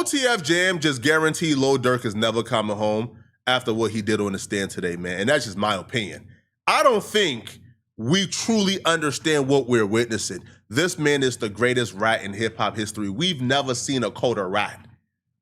OTF Jam just guaranteed Lil Durk is never coming home after what he did on the stand today, man. And that's just my opinion. I don't think we truly understand what we're witnessing. This man is the greatest rat in hip-hop history. We've never seen a colder rat.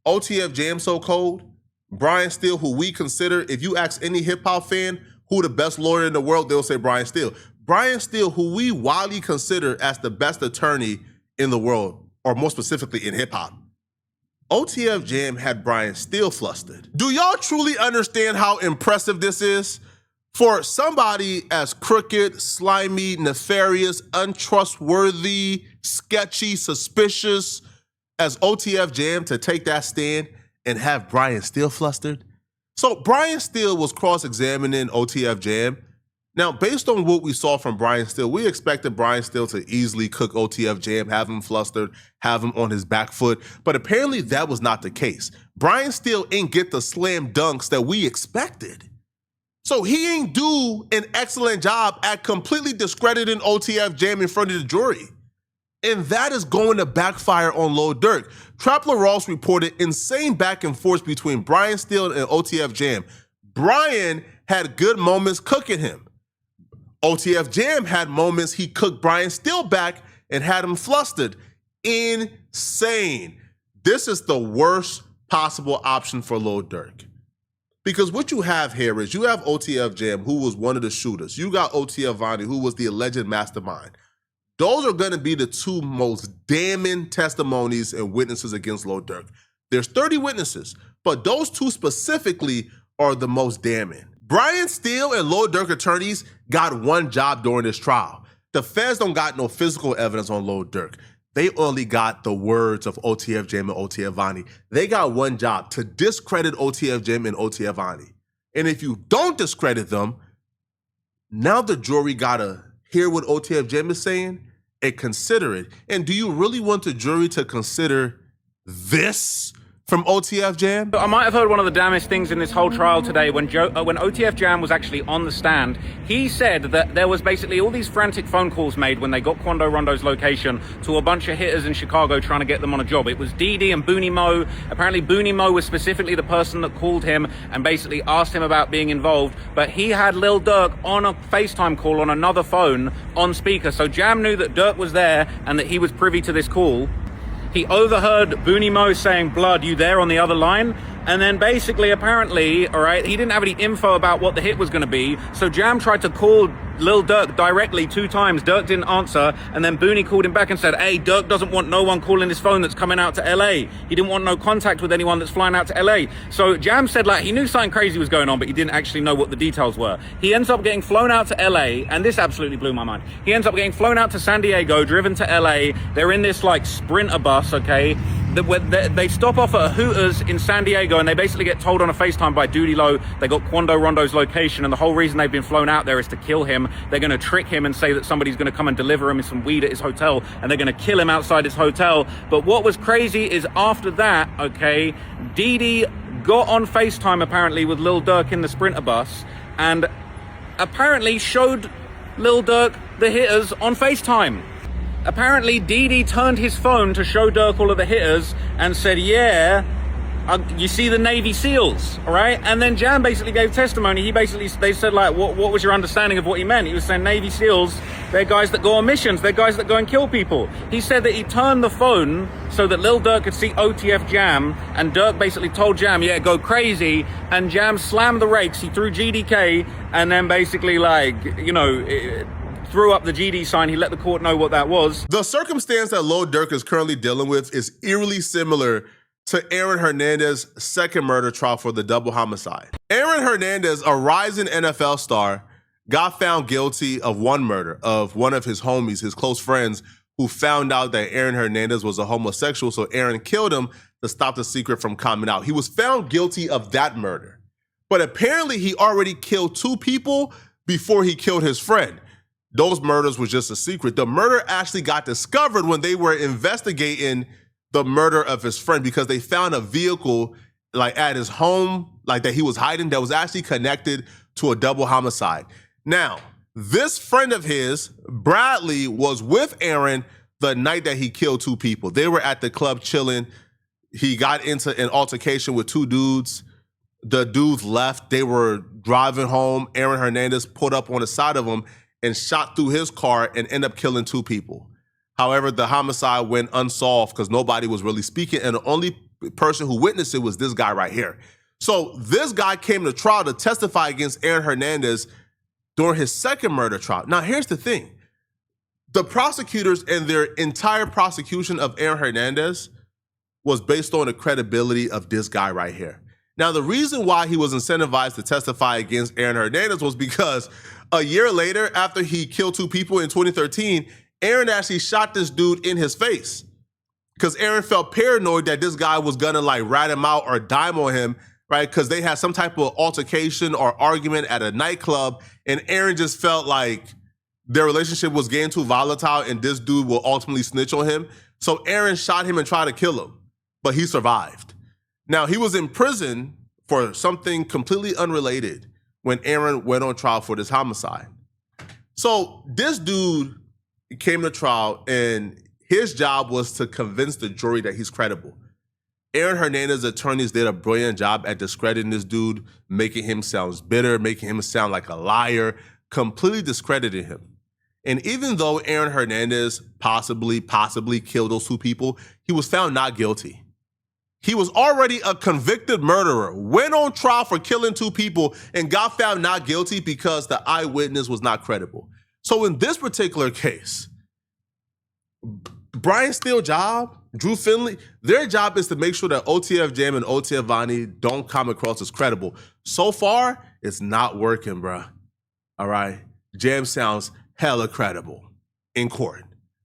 OTF Jam so cold. Brian Steele, who we consider, if you ask any hip-hop fan who the best lawyer in the world, they'll say Brian Steele. Brian Steele, who we widely consider as the best attorney in the world, or more specifically in hip-hop. OTF Jam had Brian Steele flustered. Do y'all truly understand how impressive this is? For somebody as crooked, slimy, nefarious, untrustworthy, sketchy, suspicious as OTF Jam to take that stand and have Brian Steele flustered? So Brian Steele was cross-examining OTF Jam. Now, based on what we saw from Brian Steele, we expected Brian Steele to easily cook OTF Jam, have him flustered, have him on his back foot. But apparently that was not the case. Brian Steele ain't get the slam dunks that we expected. So he ain't do an excellent job at completely discrediting OTF Jam in front of the jury. And that is going to backfire on Lil Durk. Trapler Ross reported insane back and forth between Brian Steele and OTF Jam. Brian had good moments cooking him. OTF Jam had moments he cooked Brian Steele back and had him flustered. Insane. This is the worst possible option for Lil Durk. Because what you have here is you have OTF Jam, who was one of the shooters. You got OTF Vonnie, who was the alleged mastermind. Those are going to be the two most damning testimonies and witnesses against Lil Durk. There's 30 witnesses, but those two specifically are the most damning. Brian Steele and Lil Durk attorneys got one job during this trial. The feds don't got no physical evidence on Lil Durk. They only got the words of OTF Jam and OTF Vonnie. They got one job, to discredit OTF Jam and OTF Vonnie. And if you don't discredit them, now the jury gotta hear what OTF Jam is saying and consider it. And do you really want the jury to consider this from OTF Jam? I might have heard one of the damnest things in this whole trial today when OTF Jam was actually on the stand. He said that there was basically all these frantic phone calls made when they got Quando Rondo's location to a bunch of hitters in Chicago trying to get them on a job. It was Didi and Booney Mo. Apparently Booney Mo was specifically the person that called him and basically asked him about being involved, but he had Lil Durk on a FaceTime call on another phone on speaker. So Jam knew that Durk was there and that he was privy to this call. He overheard Booney Mo saying, "Blood, you there?" on the other line. And then basically, apparently, all right, he didn't have any info about what the hit was going to be. So Jam tried to call Lil Durk directly 2 times. Durk didn't answer. And then Booney called him back and said, "Hey, Durk doesn't want no one calling his phone that's coming out to LA. He didn't want no contact with anyone that's flying out to LA. So Jam said like he knew something crazy was going on, but he didn't actually know what the details were. He ends up getting flown out to LA. And this absolutely blew my mind. He ends up getting flown out to San Diego, driven to LA. They're in this like Sprinter bus, okay? They stop off at a Hooters in San Diego and they basically get told on a FaceTime by Duty Low they got Quando Rondo's location, and the whole reason they've been flown out there is to kill him. They're going to trick him and say that somebody's going to come and deliver him some weed at his hotel, and they're going to kill him outside his hotel. But what was crazy is after that, okay, Didi got on FaceTime apparently with Lil Durk in the Sprinter bus and apparently showed Lil Durk the hitters on FaceTime. Apparently, Didi turned his phone to show Durk all of the hitters and said, "Yeah, you see the Navy SEALs, all right?" And then Jam basically gave testimony. They said like, what was your understanding of what he meant? He was saying Navy SEALs, they're guys that go on missions. They're guys that go and kill people. He said that he turned the phone so that Lil Durk could see OTF Jam, and Durk basically told Jam, "Yeah, go crazy." And Jam slammed the rakes. He threw GDK and then basically like, you know, threw up the GD sign. He let the court know what that was. The circumstance that Lil Durk is currently dealing with is eerily similar to Aaron Hernandez's second murder trial for the double homicide. Aaron Hernandez, a rising NFL star, got found guilty of one murder of one of his homies, his close friends, who found out that Aaron Hernandez was a homosexual, so Aaron killed him to stop the secret from coming out. He was found guilty of that murder. But apparently he already killed 2 people before he killed his friend. Those murders was just a secret. The murder actually got discovered when they were investigating the murder of his friend, because they found a vehicle like at his home, like that he was hiding, that was actually connected to a double homicide. Now, this friend of his, Bradley, was with Aaron the night that he killed 2 people. They were at the club chilling. he got into an altercation with two dudes. The dudes left. They were driving home. Aaron Hernandez pulled up on the side of him and shot through his car and ended up killing two people. However, the homicide went unsolved because nobody was really speaking, and the only person who witnessed it was this guy right here. So this guy came to trial to testify against Aaron Hernandez during his second murder trial. Now, here's the thing. The prosecutors and their entire prosecution of Aaron Hernandez was based on the credibility of this guy right here. Now, the reason why he was incentivized to testify against Aaron Hernandez was because a year later, after he killed two people in 2013, Aaron actually shot this dude in his face because Aaron felt paranoid that this guy was gonna like rat him out or dime on him, right? Because they had some type of altercation or argument at a nightclub, and Aaron just felt like their relationship was getting too volatile and this dude will ultimately snitch on him. So Aaron shot him and tried to kill him, but he survived. Now, he was in prison for something completely unrelated when Aaron went on trial for this homicide. So this dude came to trial and his job was to convince the jury that he's credible. Aaron Hernandez's attorneys did a brilliant job at discrediting this dude, making him sound bitter, making him sound like a liar, completely discrediting him. And even though Aaron Hernandez possibly killed those two people, he was found not guilty. He was already a convicted murderer, went on trial for killing two people, and got found not guilty because the eyewitness was not credible. So in this particular case, Brian Steele's job, Drew Finley, their job is to make sure that OTF Jam and OTF Vonnie don't come across as credible. So far, it's not working, bruh. All right? Jam sounds hella credible in court.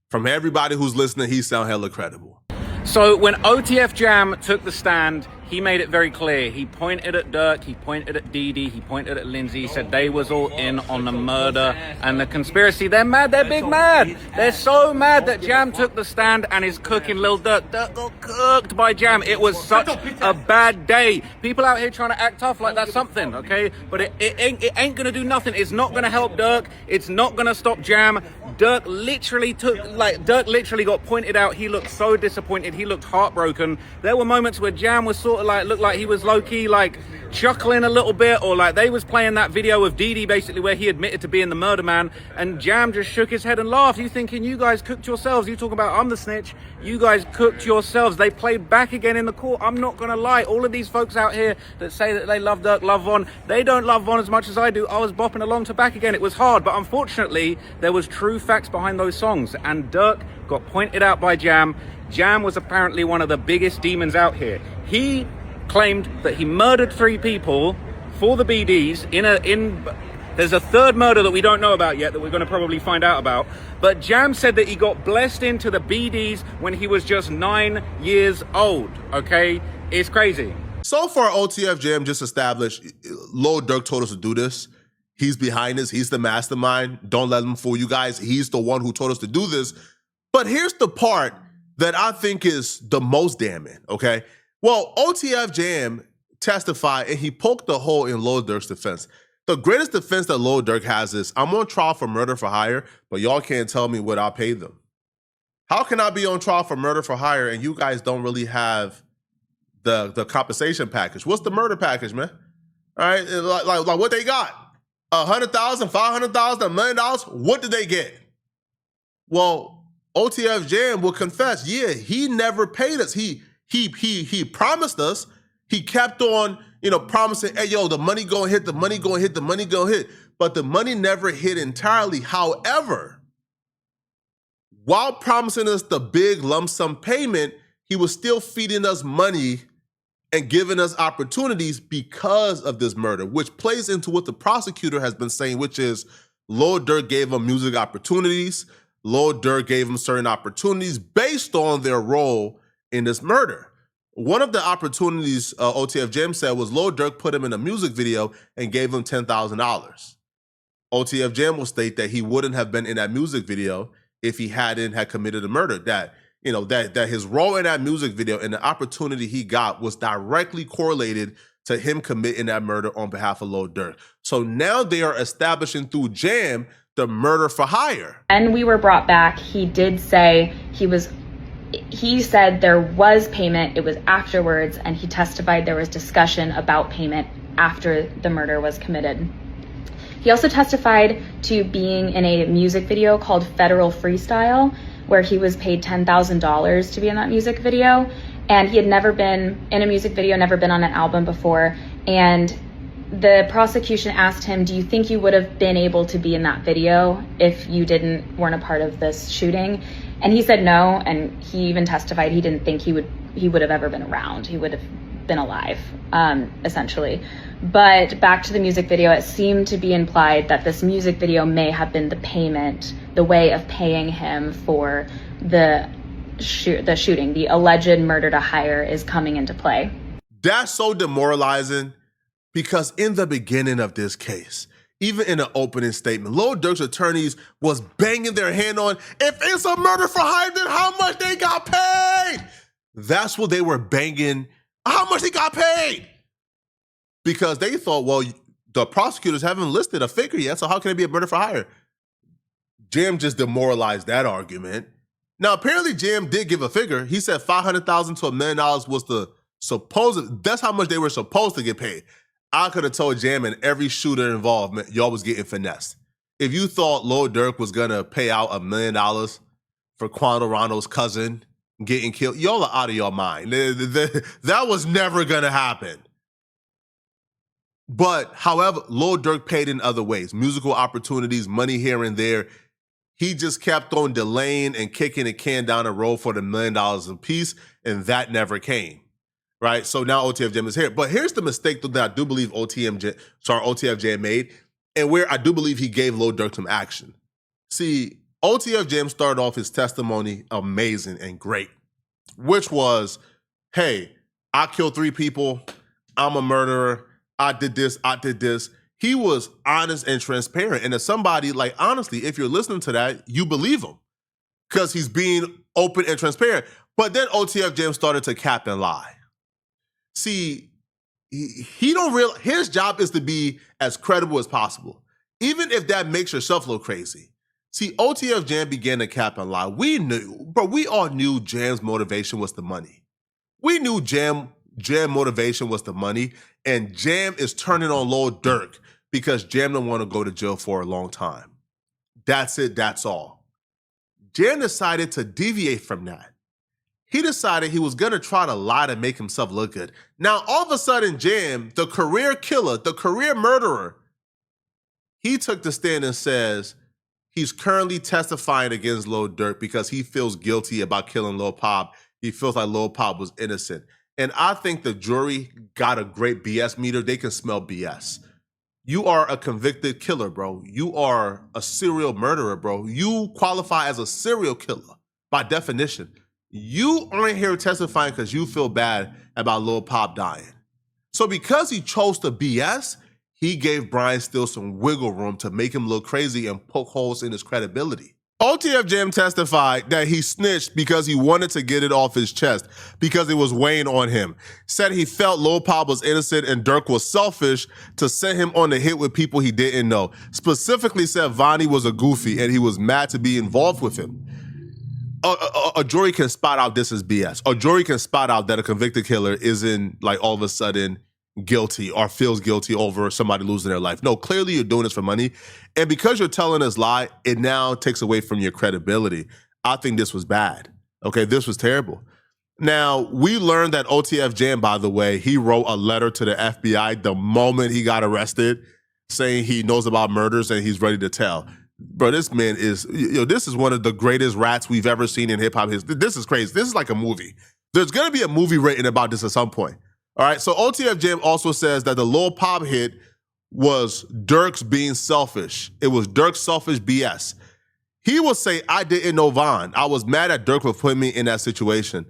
From everybody who's listening, he sounds hella credible. So when OTF Jam took the stand, he made it very clear. He pointed at Durk, he pointed at Didi, he pointed at Lindsay, he said they was all in on the murder and the conspiracy. They're mad, they're big mad. They're so mad that Jam took the stand and is cooking Lil Durk. Durk got cooked by Jam. It was such a bad day. People out here trying to act tough like that's something, okay? But it ain't gonna do nothing. It's not gonna help Durk. It's not gonna stop Jam. Durk literally got pointed out. He looked so disappointed. He looked heartbroken. There were moments where Jam was sort of like, looked like he was low-key like chuckling a little bit, or like they was playing that video of Didi basically where he admitted to being the murder man, and Jam just shook his head and laughed. You thinking you guys cooked yourselves? You talk about I'm the snitch. You guys cooked yourselves. They played back again in the court. I'm not gonna lie. All of these folks out here that say that they love Durk, love Von, they don't love Von as much as I do. I was bopping along to Back Again. It was hard, but unfortunately there was true facts behind those songs, and Durk got pointed out by Jam. Jam was apparently one of the biggest demons out here. He claimed that he murdered 3 people for the BDs there's a third murder that we don't know about yet that we're going to probably find out about. But Jam said that he got blessed into the BDs when he was just 9 years old, okay? It's crazy. So far, OTF Jam just established, Lil Durk told us to do this. He's behind this. He's the mastermind. Don't let him fool you guys. He's the one who told us to do this. But here's the part that I think is the most damning, okay? Well, OTF Jam testified and he poked the hole in Lil Durk's defense. The greatest defense that Lil Durk has is, I'm on trial for murder for hire, but y'all can't tell me what I paid them. How can I be on trial for murder for hire and you guys don't really have the compensation package? What's the murder package, man? All right, like what they got? $100,000, $500,000, $1 million? What did they get? Well, OTF Jam will confess, yeah, he never paid us. He promised us. He kept on, promising, hey, yo, the money gonna hit, the money gonna hit, the money gonna hit. But the money never hit entirely. However, while promising us the big lump sum payment, he was still feeding us money and giving us opportunities because of this murder, which plays into what the prosecutor has been saying, which is Lil Durk gave him music opportunities. Lil Durk gave him certain opportunities based on their role in this murder. One of the opportunities OTF Jam said was Lil Durk put him in a music video and gave him $10,000. OTF Jam will state that he wouldn't have been in that music video if he had committed a murder. That his role in that music video and the opportunity he got was directly correlated to him committing that murder on behalf of Lil Durk. So now they are establishing through Jam the murder for hire. And we were brought back. He did say he was he said there was payment, it was afterwards, and he testified there was discussion about payment after the murder was committed. He also testified to being in a music video called Federal Freestyle, where he was paid $10,000 to be in that music video. And he had never been in a music video, never been on an album before. And the prosecution asked him, do you think you would have been able to be in that video if you weren't a part of this shooting? And he said no, and he even testified he didn't think he would have ever been around. He would have been alive, essentially. But back to the music video, it seemed to be implied that this music video may have been the payment, the way of paying him for the shooting. The alleged murder to hire is coming into play. That's so demoralizing, because in the beginning of this case, even in the opening statement, Lil Durk's attorneys was banging their hand on, if it's a murder for hire, then how much they got paid? That's what they were banging, how much they got paid. Because they thought, well, the prosecutors haven't listed a figure yet, so how can it be a murder for hire? Jam just demoralized that argument. Now, apparently Jam did give a figure. He said $500,000 to $1 million was the supposed, that's how much they were supposed to get paid. I could have told Jam and every shooter involved, man, y'all was getting finessed. If you thought Lil Durk was gonna pay out $1 million for Quando Rondo's cousin getting killed, y'all are out of your mind. That was never gonna happen. But however, Lil Durk paid in other ways, musical opportunities, money here and there. He just kept on delaying and kicking the can down the road for the $1 million apiece, and that never came. Right? So now OTF Jam is here. But here's the mistake that I do believe OTF Jam made, and where I do believe he gave Lil Durk some action. See, OTF Jam started off his testimony amazing and great, which was, hey, I killed 3 people, I'm a murderer, I did this, I did this. He was honest and transparent. And as somebody, like, honestly, if you're listening to that, you believe him because he's being open and transparent. But then OTF Jam started to cap and lie. See, he don't realize his job is to be as credible as possible, even if that makes yourself look crazy. See, OTF Jam began to cap and lie. We all knew Jam's motivation was the money. We knew Jam motivation was the money, and Jam is turning on Lil Durk because Jam don't want to go to jail for a long time. That's it, that's all. Jam decided to deviate from that. He decided he was gonna try to lie to make himself look good. Now, all of a sudden, Jam, the career killer, the career murderer, he took the stand and says he's currently testifying against Lil Durk because he feels guilty about killing Lil Pop. He feels like Lil Pop was innocent. And I think the jury got a great BS meter. They can smell BS. You are a convicted killer, bro. You are a serial murderer, bro. You qualify as a serial killer by definition. You aren't here testifying because you feel bad about Lil Pop dying. So because he chose to BS, he gave Brian Steele some wiggle room to make him look crazy and poke holes in his credibility. OTF Jam testified that he snitched because he wanted to get it off his chest because it was weighing on him. Said he felt Lil Pop was innocent and Durk was selfish to send him on the hit with people he didn't know. Specifically said Vonnie was a goofy and he was mad to be involved with him. A jury can spot out this is BS. A jury can spot out that a convicted killer isn't like all of a sudden guilty or feels guilty over somebody losing their life. No, clearly you're doing this for money. And because you're telling this lie, it now takes away from your credibility. I think this was bad. Okay, this was terrible. Now, we learned that OTF Jam, by the way, he wrote a letter to the FBI the moment he got arrested saying he knows about murders and he's ready to tell. Bro, this man is, this is one of the greatest rats we've ever seen in hip hop history. This is crazy. This is like a movie. There's gonna be a movie written about this at some point. All right, so OTF Jam also says that the Lil Pop hit was Durk's being selfish. It was Durk's selfish BS. He will say, I didn't know Von. I was mad at Durk for putting me in that situation.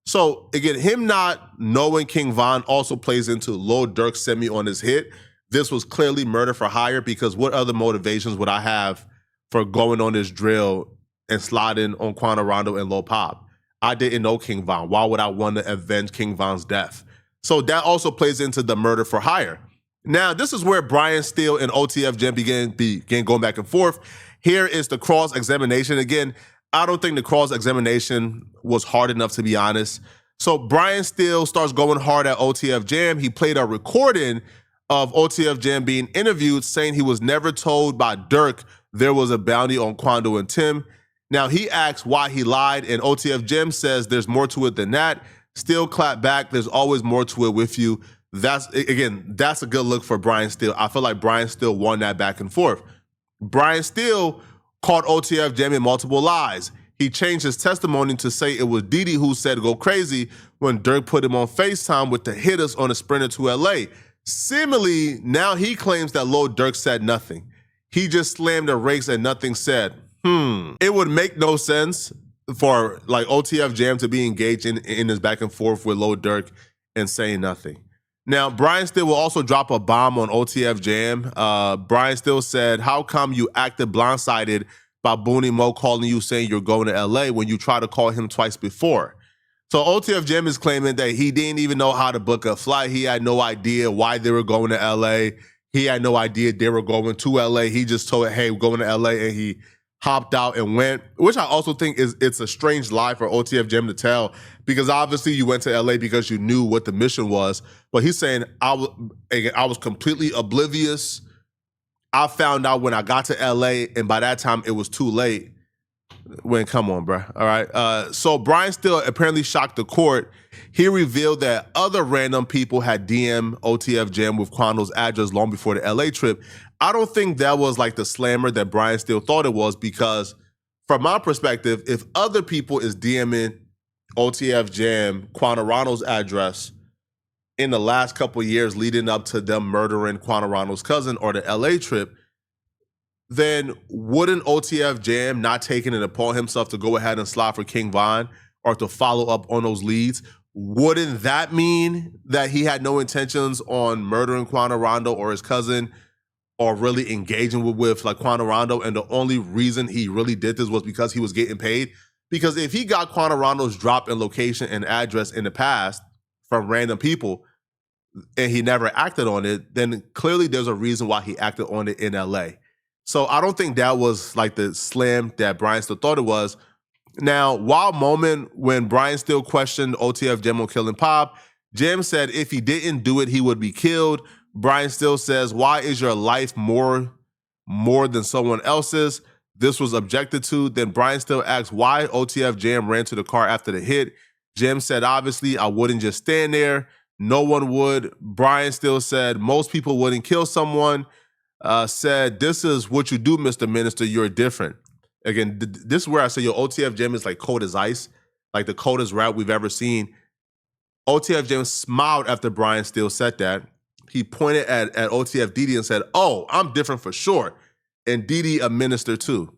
So again, him not knowing King Von also plays into Lil Durk sent me on his hit. This was clearly murder for hire because what other motivations would I have for going on this drill and sliding on Quando Rondo and Lil Pop? I didn't know King Von. Why would I want to avenge King Von's death? So that also plays into the murder for hire. Now, this is where Brian Steele and OTF Jam began going back and forth. Here is the cross-examination. Again, I don't think the cross-examination was hard enough, to be honest. So Brian Steele starts going hard at OTF Jam. He played a recording of OTF Jam being interviewed, saying he was never told by Durk there was a bounty on Quando and Tim. Now, he asks why he lied, and OTF Jam says there's more to it than that. Steele clapped back, there's always more to it with you. That's a good look for Brian Steele. I feel like Brian Steele won that back and forth. Brian Steele called OTF Jam in multiple lies. He changed his testimony to say it was Didi who said go crazy when Durk put him on FaceTime with the hitters on a sprinter to LA. Similarly, now he claims that Lil Durk said nothing. He just slammed the rakes and nothing said. It would make no sense for like OTF Jam to be engaged in this back and forth with Lil Durk and saying nothing. Now, Brian Steele will also drop a bomb on OTF Jam. Brian Steele said, how come you acted blindsided by Booney Mo calling you saying you're going to LA when you tried to call him twice before? So OTF Jam is claiming that he didn't even know how to book a flight. He had no idea why they were going to LA. He had no idea they were going to LA. He just told, hey, we're going to LA, and he hopped out and went, which I also think it's a strange lie for OTF Jam to tell, because obviously you went to LA because you knew what the mission was. But he's saying, I was completely oblivious. I found out when I got to LA, and by that time it was too late. Come on, bro. All right. So Brian Steele apparently shocked the court. He revealed that other random people had DM OTF Jam with Quando's address long before the LA trip. I don't think that was like the slammer that Brian Steele thought it was, because from my perspective, if other people is DMing OTF Jam Quando address in the last couple of years leading up to them murdering Quando cousin or the LA trip, then wouldn't OTF Jam not taking it upon himself to go ahead and slide for King Von or to follow up on those leads? Wouldn't that mean that he had no intentions on murdering Quando or his cousin, or really engaging with like Quando, and the only reason he really did this was because he was getting paid? Because if he got Quando's drop in location and address in the past from random people and he never acted on it, then clearly there's a reason why he acted on it in LA. So I don't think that was like the slam that Brian Steele thought it was. Now, wild moment when Brian Steele questioned OTF Jam on killing Pop. Jam said if he didn't do it, he would be killed. Brian Steele says, why is your life more than someone else's? This was objected to. Then Brian Steele asked why OTF Jam ran to the car after the hit. Jam said, obviously, I wouldn't just stand there. No one would. Brian Steele said, most people wouldn't kill someone. Said, this is what you do, Mr. Minister. You're different. Again, this is where I say, yo, OTF Jam is like cold as ice, like the coldest rap we've ever seen. OTF Jam smiled after Brian Steele said that. He pointed at OTF Didi and said, oh, I'm different for sure. And Didi a minister too.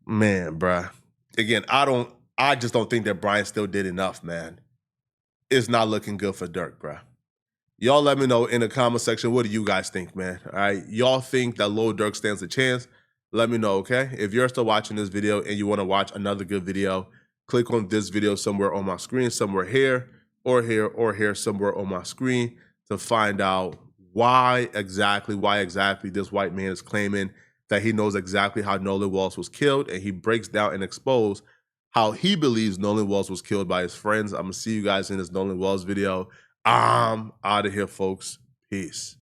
Man, bruh. Again, I just don't think that Brian Steele did enough, man. It's not looking good for Durk, bruh. Y'all let me know in the comment section, what do you guys think, man? All right, y'all think that Lil Durk stands a chance? Let me know, okay? If you're still watching this video and you want to watch another good video, click on this video somewhere on my screen, somewhere here, or here, or here, somewhere on my screen, to find out why exactly this white man is claiming that he knows exactly how Nolan Walls was killed, and he breaks down and exposes how he believes Nolan Walls was killed by his friends. I'm going to see you guys in this Nolan Walls video. I'm out of here, folks. Peace.